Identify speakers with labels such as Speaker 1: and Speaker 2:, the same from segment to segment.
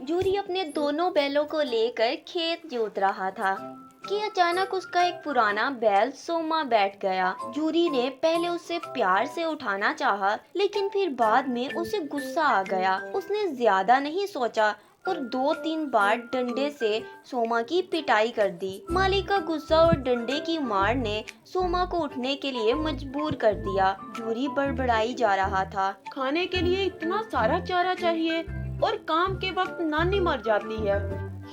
Speaker 1: Jury अपने दोनों बैलों को लेकर खेत जोत रहा था कि अचानक उसका एक पुराना बैल सोमा बैठ गया। जूरी ने पहले उसे प्यार से उठाना चाहा, लेकिन फिर बाद में उसे गुस्सा आ गया। उसने ज्यादा नहीं सोचा और 2-3 बार डंडे से सोमा की पिटाई कर दी। मालिक का गुस्सा और डंडे की मार ने सोमा को उठने के लिए मजबूर कर दिया। जूरी बड़बड़ाई जा रहा था।
Speaker 2: खाने के लिए इतना सारा चारा चाहिए और काम के वक्त नानी मर जाती है।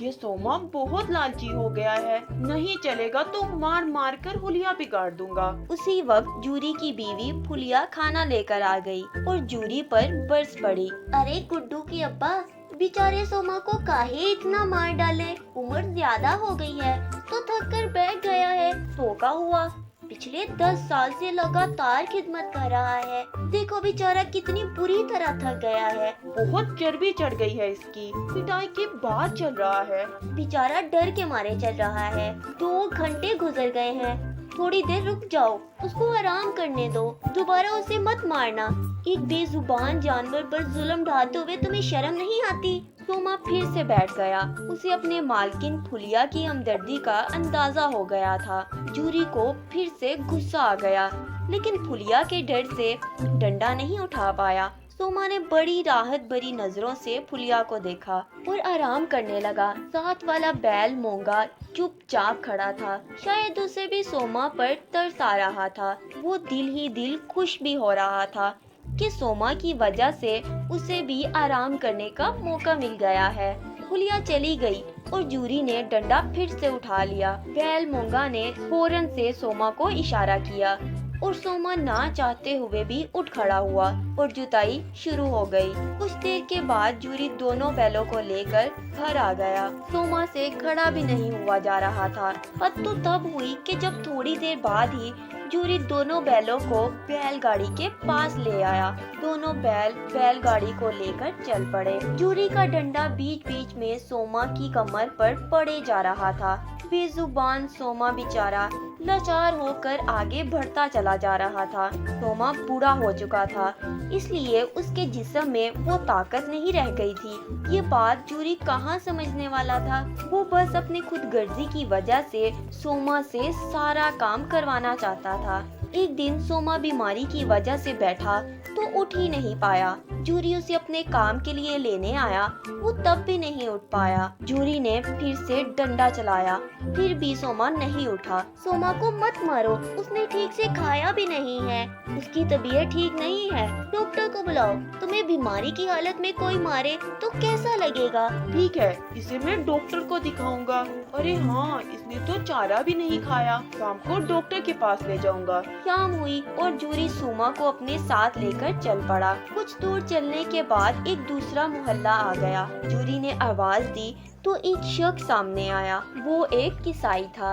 Speaker 2: ये सोमा बहुत लालची हो गया है। नहीं चलेगा तो मार मार कर हुलिया बिगाड़ दूंगा।
Speaker 1: उसी वक्त जूरी की बीवी फुलिया खाना लेकर आ गई और जूरी पर बरस पड़ी। अरे गुड्डू की अब्बा, बेचारे सोमा को काहे इतना मार डाले? उम्र ज्यादा हो गई है तो थक कर बैठ गया है। तो का हुआ? पिछले 10 साल से लगातार खिदमत कर रहा है। देखो बेचारा कितनी बुरी तरह थक गया है।
Speaker 2: बहुत चर्बी चढ़ गई है इसकी। पिटाई के बाद चल रहा है।
Speaker 1: बेचारा डर के मारे चल रहा है। 2 घंटे गुजर गए हैं। थोड़ी देर रुक जाओ, उसको आराम करने दो। दोबारा उसे मत मारना। एक बेजुबान जानवर पर जुल्म ढाते हुए तुम्हें शर्म नहीं आती? सोमा फिर से बैठ गया। उसे अपने मालकिन फुलिया की हमदर्दी का अंदाजा हो गया था। जूरी को फिर से गुस्सा आ गया, लेकिन फुलिया के डर से डंडा नहीं उठा पाया। सोमा ने बड़ी राहत भरी नजरों से फुलिया को देखा और आराम करने लगा। साथ वाला बैल मोंगा चुपचाप खड़ा था। शायद उसे भी सोमा पर तरस आ रहा था। वो दिल ही दिल खुश भी हो रहा था कि सोमा की वजह से उसे भी आराम करने का मौका मिल गया है। फुलिया चली गई और जूरी ने डंडा फिर से उठा लिया। बैल मोंगा ने फौरन से सोमा को इशारा किया और सोमा ना चाहते हुए भी उठ खड़ा हुआ और जुताई शुरू हो गई। कुछ देर के बाद जूरी दोनों बैलों को लेकर घर आ गया। सोमा से खड़ा भी नहीं हुआ जा रहा था। हद तो तब हुई कि जब थोड़ी देर बाद ही जूरी दोनों बैलों को बैलगाड़ी के पास ले आया। दोनों बैल बैलगाड़ी को लेकर चल पड़े। जूरी का डंडा बीच बीच में सोमा की कमर पर पड़े जा रहा था। बेजुबान सोमा बेचारा लाचार होकर आगे बढ़ता चला जा रहा था। सोमा बूढ़ा हो चुका था, इसलिए उसके जिस्म में वो ताकत नहीं रह गई थी। ये बात जूरी कहाँ समझने वाला था। वो बस अपनी खुदगर्जी की वजह से सोमा से सारा काम करवाना चाहता था। एक दिन सोमा बीमारी की वजह से बैठा तो उठ ही नहीं पाया। जूरी उसे अपने काम के लिए लेने आया, वो तब भी नहीं उठ पाया। जूरी ने फिर से डंडा चलाया, फिर भी सोमा नहीं उठा। सोमा को मत मारो, उसने ठीक से खाया भी नहीं है। उसकी तबीयत ठीक नहीं है, डॉक्टर को बुलाओ। तुम्हें बीमारी की हालत में कोई मारे तो कैसा लगेगा?
Speaker 2: ठीक है, इसे मैं डॉक्टर को दिखाऊंगा। अरे हाँ, इसने तो चारा भी नहीं खाया। शाम को डॉक्टर के पास ले जाऊंगा।
Speaker 1: शाम हुई और जूरी सोमा को अपने साथ लेकर चल पड़ा। कुछ दूर चलने के बाद एक दूसरा मोहल्ला आ गया। जूरी ने आवाज दी तो एक शख्स सामने आया। वो एक किसाई था।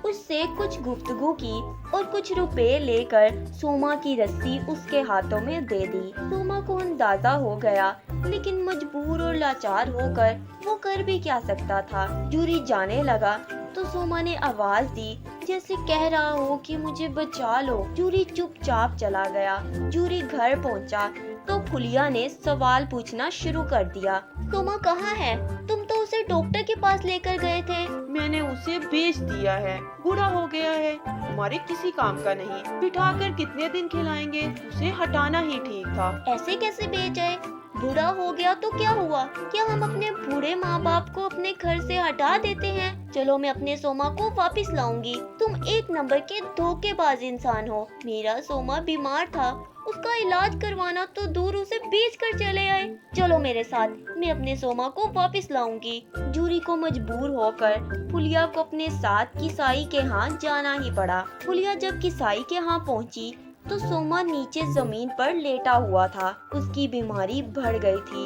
Speaker 1: उससे कुछ गुफ्तगू की और कुछ रुपए लेकर सोमा की रस्सी उसके हाथों में दे दी। सोमा को अंदाजा हो गया, लेकिन मजबूर और लाचार होकर वो कर भी क्या सकता था। जूरी जाने लगा तो सोमा ने आवाज दी जैसे कह रहा हो कि मुझे बचा लो। जूरी चुपचाप चला गया। जूरी घर पहुंचा तो फुलिया ने सवाल पूछना शुरू कर दिया। सोमा कहाँ है? तुम तो उसे डॉक्टर के पास लेकर गए थे।
Speaker 2: मैंने उसे बेच दिया है। बूढ़ा हो गया है, हमारे किसी काम का नहीं। बिठाकर कितने दिन खिलाएंगे? उसे हटाना ही ठीक था।
Speaker 1: ऐसे कैसे बेच आए? बूढ़ा हो गया तो क्या हुआ? क्या हम अपने बूढ़े माँ बाप को अपने घर से हटा देते हैं? चलो मैं अपने सोमा को वापस लाऊंगी। तुम एक नंबर के धोखेबाज इंसान हो। मेरा सोमा बीमार था, उसका इलाज करवाना तो दूर उसे बेच कर चले आए। चलो मेरे साथ, मैं अपने सोमा को वापस लाऊंगी। जूरी को मजबूर होकर फुलिया को अपने साथ किसाई के यहाँ जाना ही पड़ा। फुलिया जब किसाई के यहाँ पहुँची तो सोमा नीचे जमीन पर लेटा हुआ था। उसकी बीमारी बढ़ गई थी।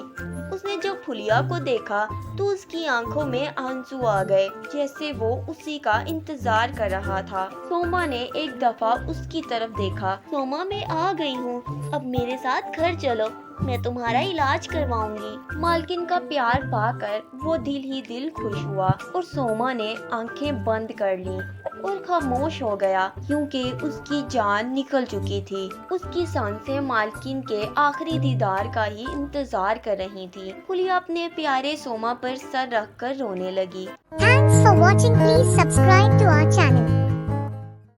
Speaker 1: उसने जब फुलिया को देखा तो उसकी आंखों में आंसू आ गए, जैसे वो उसी का इंतजार कर रहा था। सोमा ने एक दफा उसकी तरफ देखा। सोमा मैं आ गई हूँ, अब मेरे साथ घर चलो, मैं तुम्हारा इलाज करवाऊंगी। मालकिन का प्यार पाकर वो दिल ही दिल खुश हुआ और सोमा ने आंखें बंद कर ली। اور خاموش ہو گیا کیونکہ اس کی جان نکل چکی تھی۔ اس کی سانسیں مالکن کے آخری دیدار کا ہی انتظار کر رہی تھی۔ خلیہ اپنے پیارے سوما پر سر رکھ کر رونے لگی۔
Speaker 3: Thanks for watching. Please subscribe to